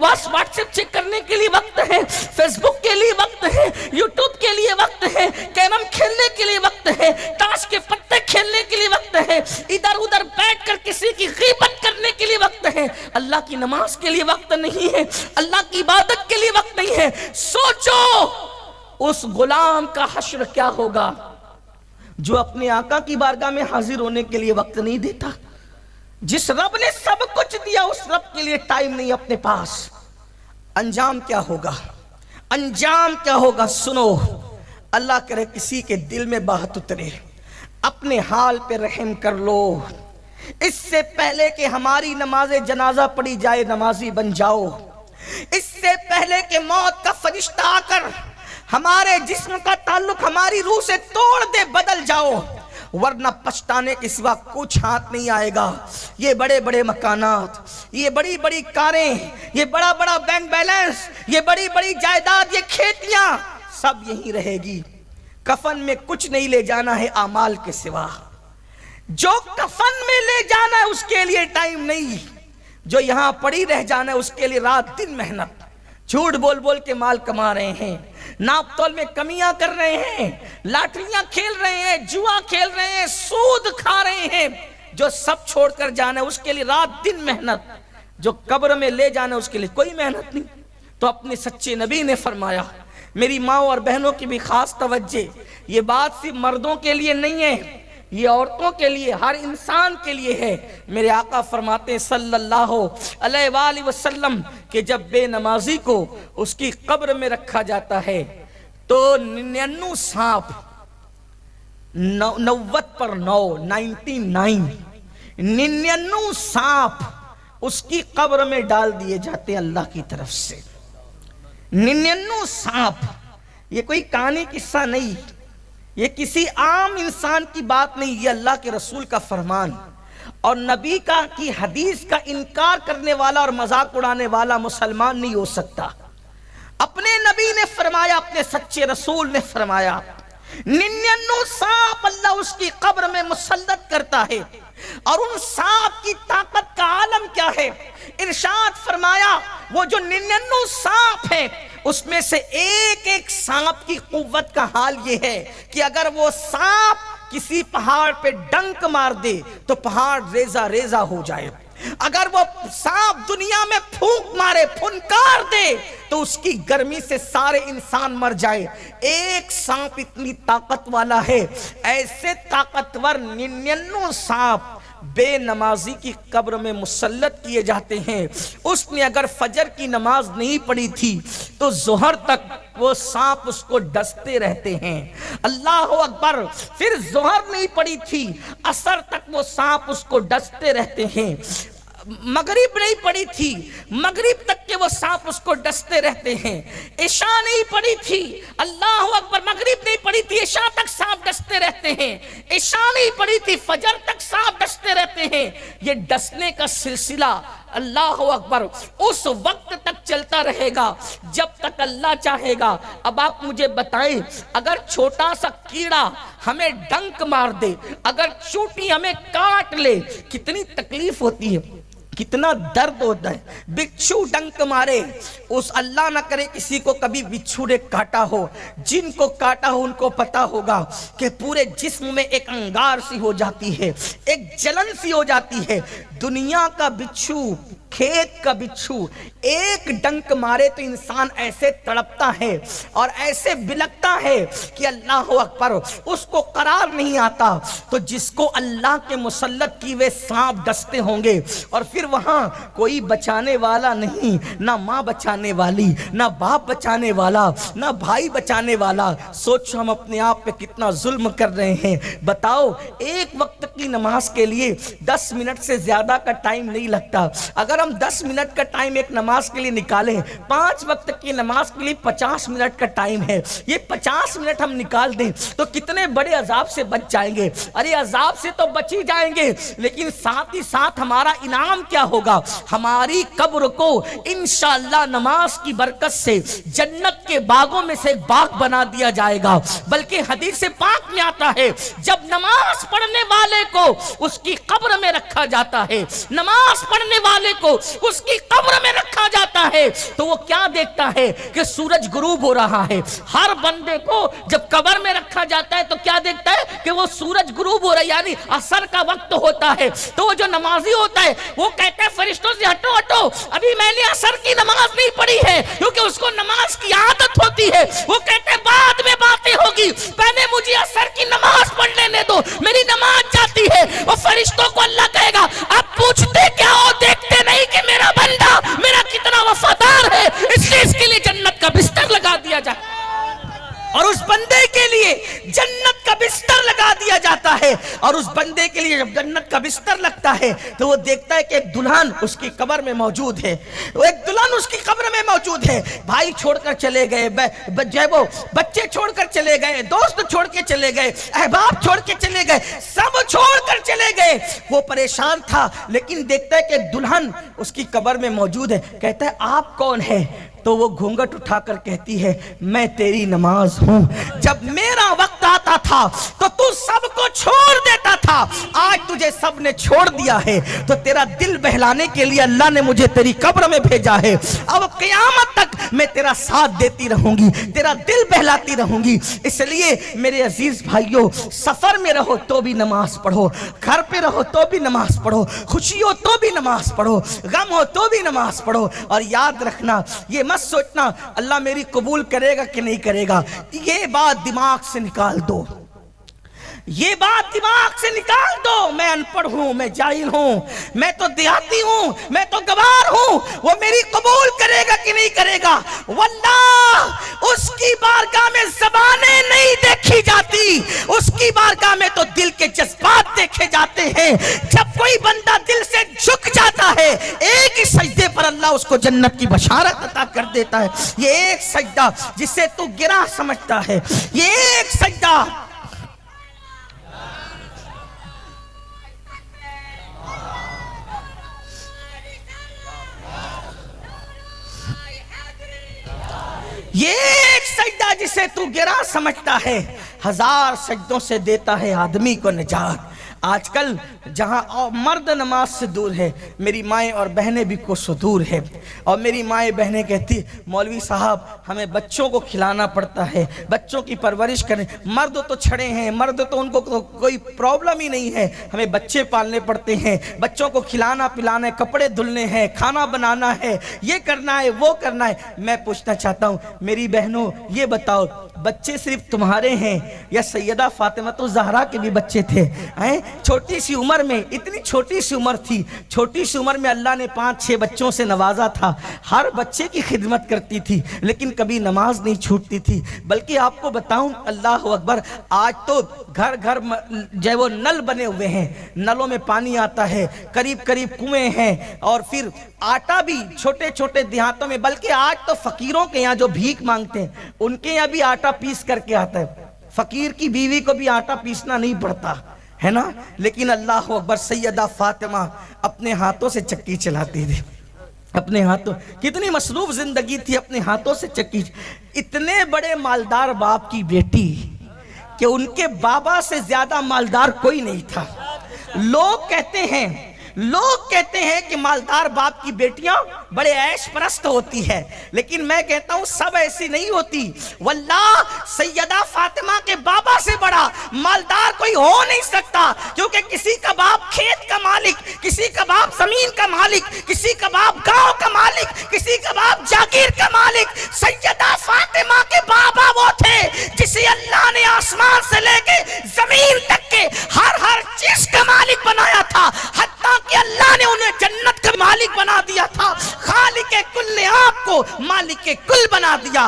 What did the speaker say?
What's app check کرنے کے لیے وقت ہے، فیس بک کے لیے وقت ہے، یوٹیوب کے لیے وقت ہے، کیرم کھیلنے کے لیے وقت ہے، تاش کے پتے کھیلنے کے لیے وقت ہے، ادھر ادھر بیٹھ کر کسی کی غیبت کرنے کے لیے وقت ہے، اللہ کی نماز کے لیے وقت نہیں ہے، اللہ کی عبادت کے لیے وقت نہیں ہے۔ سوچو اس غلام کا حشر کیا ہوگا جو اپنے آقا کی بارگاہ میں حاضر ہونے کے لیے وقت نہیں دیتا۔ جس رب نے سب کچھ دیا اس رب کے لیے ٹائم نہیں اپنے پاس۔ انجام کیا ہوگا؟ انجام کیا ہوگا؟ سنو، اللہ کرے کسی کے دل میں بات اترے، اپنے حال پہ رحم کر لو۔ اس سے پہلے کہ ہماری نماز جنازہ پڑھی جائے نمازی بن جاؤ، اس سے پہلے کہ موت کا فرشتہ آ کر ہمارے جسم کا تعلق ہماری روح سے توڑ دے بدل جاؤ، ورنہ پچھتانے کے سوا کچھ ہاتھ نہیں آئے گا۔ یہ بڑے بڑے مکانات، یہ بڑی بڑی کاریں، یہ بڑا بڑا بینک بیلنس، یہ بڑی بڑی جائیداد، یہ کھیتیاں سب یہیں رہے گی۔ کفن میں کچھ نہیں لے جانا ہے اعمال کے سوا۔ جو کفن میں لے جانا ہے اس کے لیے ٹائم نہیں، جو یہاں پڑی رہ جانا ہے اس کے لیے رات دن محنت۔ جھوٹ بول بول کے مال کما رہے ہیں، ناپ تول میں کمیاں کر رہے ہیں، لاٹریاں کھیل رہے ہیں، جوا کھیل رہے ہیں، سود کھا رہے ہیں۔ جو سب چھوڑ کر جانا ہے اس کے لیے رات دن محنت، جو قبر میں لے جانا ہے اس کے لیے کوئی محنت نہیں۔ تو اپنے سچے نبی نے فرمایا، میری ماں اور بہنوں کی بھی خاص توجہ، یہ بات صرف مردوں کے لیے نہیں ہے، یہ عورتوں کے لیے، ہر انسان کے لیے ہے۔ میرے آقا فرماتے ہیں صلی اللہ علیہ وآلہ وسلم کہ جب بے نمازی کو اس کی قبر میں رکھا جاتا ہے تو 99 سانپ 99 سانپ اس کی قبر میں ڈال دیے جاتے ہیں اللہ کی طرف سے۔ 99 سانپ، یہ کوئی کہانی قصہ نہیں، یہ کسی عام انسان کی بات نہیں، یہ اللہ کے رسول کا فرمان۔ اور نبی کی حدیث کا انکار کرنے والا اور مذاق اڑانے والا مسلمان نہیں ہو سکتا۔ اپنے نبی نے فرمایا، اپنے سچے رسول نے فرمایا، 99 سانپ اللہ اس کی قبر میں مسلط کرتا ہے۔ اور ان سانپ کی طاقت کا عالم کیا ہے؟ ارشاد فرمایا وہ جو 99 سانپ ہیں اس میں سے ایک ایک سانپ کی قوت کا حال یہ ہے کہ اگر وہ سانپ کسی پہاڑ پہ ڈنک مار دے تو پہاڑ ریزہ ریزہ ہو جائے، اگر وہ سانپ دنیا میں پھونک مارے، پھنکار دے تو اس کی گرمی سے سارے انسان مر جائے۔ ایک سانپ اتنی طاقت والا ہے، ایسے طاقتور 99 سانپ بے نمازی کی قبر میں مسلط کیے جاتے ہیں۔ اس نے اگر فجر کی نماز نہیں پڑھی تھی تو ظہر تک وہ سانپ اس کو ڈستے رہتے ہیں۔ اللہ اکبر، پھر ظہر نہیں پڑھی تھی، عصر تک وہ سانپ اس کو ڈستے رہتے ہیں۔ مغرب نہیں پڑھی تھی، مغرب تک کے وہ سانپ اس کو ڈستے رہتے ہیں۔ عشاء نہیں پڑھی تھی، اللہ اکبر، مغرب نہیں پڑھی تھی، عشاء تک سانپ ڈستے رہتے ہیں۔ عشاء نہیں پڑھی تھی، فجر تک سانپ ڈستے رہتے ہیں۔ یہ ڈسنے کا سلسلہ اللہ اکبر اس وقت تک چلتا رہے گا جب تک اللہ چاہے گا۔ اب آپ مجھے بتائیں، اگر چھوٹا سا کیڑا ہمیں ڈنک مار دے، اگر چونٹی ہمیں کاٹ لے، کتنی تکلیف ہوتی ہے، کتنا درد ہوتا ہے۔ بچھو ڈنک مارے، اس اللہ نہ کرے کسی کو کبھی بچھو نے کاٹا ہو، جن کو کاٹا ہو ان کو پتا ہوگا کہ پورے جسم میں ایک انگار سی ہو جاتی ہے، ایک جلن سی ہو جاتی ہے۔ دنیا کا بچھو، کھیت کا بچھو ایک ڈنک مارے تو انسان ایسے تڑپتا ہے اور ایسے بلکتا ہے کہ اللہ اکبر، اس کو قرار نہیں آتا۔ تو جس کو اللہ کے مسلط کی ہوئے سانپ ڈستے ہوں گے اور پھر وہاں کوئی بچانے والا نہیں، نہ ماں بچانے والی، نہ باپ بچانے والا، نہ بھائی بچانے والا، سوچو ہم اپنے آپ پہ کتنا ظلم کر رہے ہیں۔ بتاؤ، ایک وقت کی نماز کے لیے 10 منٹ سے زیادہ کا ٹائم نہیں لگتا۔ اگر ہم 10 منٹ کا ٹائم ایک نماز کے لیے نکالیں، 5 وقت کی نماز کے لیے 50 منٹ کا ٹائم ہے، یہ 50 منٹ ہم نکال دیں تو کتنے بڑے عذاب سے بچ جائیں گے۔ ارے عذاب سے تو بچ ہی جائیں گے، لیکن ساتھ ہی ساتھ ہمارا انعام کیا ہوگا؟ ہماری قبر کو انشاءاللہ نماز کی برکت سے جنت کے باغوں میں سے ایک باغ بنا دیا جائے گا۔ بلکہ حدیث پاک میں آتا ہے، جب نماز پڑھنے والے کو اس کی قبر میں رکھا جاتا ہے ہے، نماز پڑھنے والے کو اس کی قبر میں رکھا جاتا ہے تو وہ کیا دیکھتا ہے کہ سورج غروب ہو رہا ہے۔ ہر بندے کو جب قبر میں رکھا جاتا ہے تو کیا دیکھتا ہے کہ وہ سورج غروب ہو رہا ہے، یعنی عصر کا وقت ہوتا ہے۔ تو وہ جو نمازی ہوتا ہے وہ کہتا ہے فرشتوں سے ہٹو ہٹو، ابھی میں نے عصر کی نماز نہیں پڑھی ہے، کیونکہ اس کو نماز کی عادت ہوتی ہے۔ وہ کہتے ہیں بعد میں باتیں ہوگی، پہلے مجھے عصر کی نماز پڑھ لینے دو، میری نماز جاتی ہے۔ وہ فرشتوں کو اللہ کہے گا اب پوچھتے کیا ہو، دیکھتے نہیں کہ میرا بندہ میرا کتنا وفادار ہے، اس لیے اس کے لیے جنت کا بستر لگا دیا جائے۔ اور اس بندے کے لیے جنت کا بستر لگا دیا جاتا ہے، اور اس بندے کے لیے جب جنت کا بستر لگتا ہے تو وہ دیکھتا ہے کہ ایک دلہن اس کی قبر میں موجود ہے، ایک دلہن اس کی قبر میں موجود ہے۔ بھائی چھوڑ کر چلے گئے، وہ بچے چھوڑ کر چلے گئے، دوست چھوڑ کے چلے گئے، احباب چھوڑ کے چلے گئے، سب چھوڑ کر چلے گئے۔ وہ پریشان تھا، لیکن دیکھتا ہے کہ ایک دلہن اس کی قبر میں موجود ہے۔ کہتا ہے آپ کون ہیں؟ تو وہ گھونگھٹ اٹھا کر کہتی ہے میں تیری نماز ہوں، جب میرا وقت آتا تھا تو تو سب کو چھوڑ دیتا تھا، آج تجھے سب نے چھوڑ دیا ہے تو تیرا دل بہلانے کے لیے اللہ نے مجھے تیری قبر میں بھیجا ہے، اب قیامت تک میں تیرا ساتھ دیتی رہوں گی، تیرا دل بہلاتی رہوں گی۔ اس لیے میرے عزیز بھائیوں، سفر میں رہو تو بھی نماز پڑھو، گھر پہ رہو تو بھی نماز پڑھو، خوشی ہو تو بھی نماز پڑھو، غم ہو تو بھی نماز پڑھو، اور یاد رکھنا یہ مت سوچنا اللہ میری قبول کرے گا کہ نہیں کرے گا، یہ بات دماغ سے نکال دو، یہ بات دماغ سے نکال دو۔ میں ان پڑھ ہوں، میں جاہل ہوں، میں تو دیہاتی ہوں، میں تو گوار ہوں، وہ میری قبول کرے گا کہ نہیں کرے گا؟ واللہ اس کی بارگاہ میں زبانیں نہیں دیکھی جاتی، اس کی بارگاہ میں تو دل کے جذبات دیکھے جاتے ہیں۔ جب کوئی بندہ دل سے جھک جاتا ہے ایک ہی سجدے پر اللہ اس کو جنت کی بشارت عطا کر دیتا ہے۔ یہ ایک سجدہ جسے تو گرا سمجھتا ہے، یہ ایک سجدہ یہ ایک سجدہ جسے تو گرا سمجھتا ہے، ہزار سجدوں سے دیتا ہے آدمی کو نجات۔ آج کل جہاں مرد نماز سے دور ہے، میری مائیں اور بہنیں بھی کوسوں دور ہے، اور میری مائیں بہنیں کہتی مولوی صاحب ہمیں بچوں کو کھلانا پڑتا ہے، بچوں کی پرورش کریں، مرد تو چھڑے ہیں، مرد تو ان کو کوئی پرابلم ہی نہیں ہے، ہمیں بچے پالنے پڑتے ہیں، بچوں کو کھلانا پلانا ہے، کپڑے دھلنے ہیں، کھانا بنانا ہے، یہ کرنا ہے وہ کرنا ہے۔ میں پوچھنا چاہتا ہوں میری بہنوں یہ بتاؤ بچے صرف تمہارے ہیں یا سیدہ فاطمہ الزہرا کے بھی بچے تھے؟ چھوٹی سی عمر میں، اتنی چھوٹی سی عمر تھی، چھوٹی سی عمر میں اللہ نے 5-6 بچوں سے نوازا تھا، ہر بچے کی خدمت کرتی تھی، لیکن کبھی نماز نہیں چھوٹتی تھی۔ بلکہ آپ کو بتاؤں اللہ اکبر، آج تو گھر گھر جو وہ نل بنے ہوئے ہیں، نلوں میں پانی آتا ہے، قریب قریب کنویں ہیں، اور پھر آٹا بھی چھوٹے چھوٹے دیہاتوں میں، بلکہ آج تو فقیروں کے یہاں جو بھیک مانگتے ہیں ان کے یہاں بھی آٹا پیس کر کے آتا ہے، فقیر کی بیوی کو بھی آٹا پیسنا نہیں پڑتا ہے نا، لیکن اللہ اکبر سیدہ فاطمہ اپنے ہاتھوں سے چکی چلاتی تھی، اپنے ہاتھوں، کتنی مصروف زندگی تھی، اپنے ہاتھوں سے چکی۔ اتنے بڑے مالدار باپ کی بیٹی کہ ان کے بابا سے زیادہ مالدار کوئی نہیں تھا۔ لوگ کہتے ہیں کہ مالدار باپ کی بیٹیاں بڑے عیش پرست ہوتی ہے، لیکن میں کہتا ہوں سب ایسی نہیں ہوتی۔ واللہ سیدہ فاطمہ کے بابا سے بڑا مالدار کوئی ہو نہیں سکتا، کیونکہ کسی کا باپ کھیت کا مالک، کسی کا باپ زمین کا مالک، کسی کا باپ گاؤں کا مالک، کسی کا باپ جاگیر کا مالک۔ سیدہ فاطمہ کے بابا وہ تھے جسے اللہ نے آسمان سے لے کے زمین تک کے ہر چیز کا مالک بنایا تھا، حتیٰ کہ اللہ نے انہیں جنت کا مالک بنا دیا تھا، خالق کل نے آپ کو مالک کل بنا دیا۔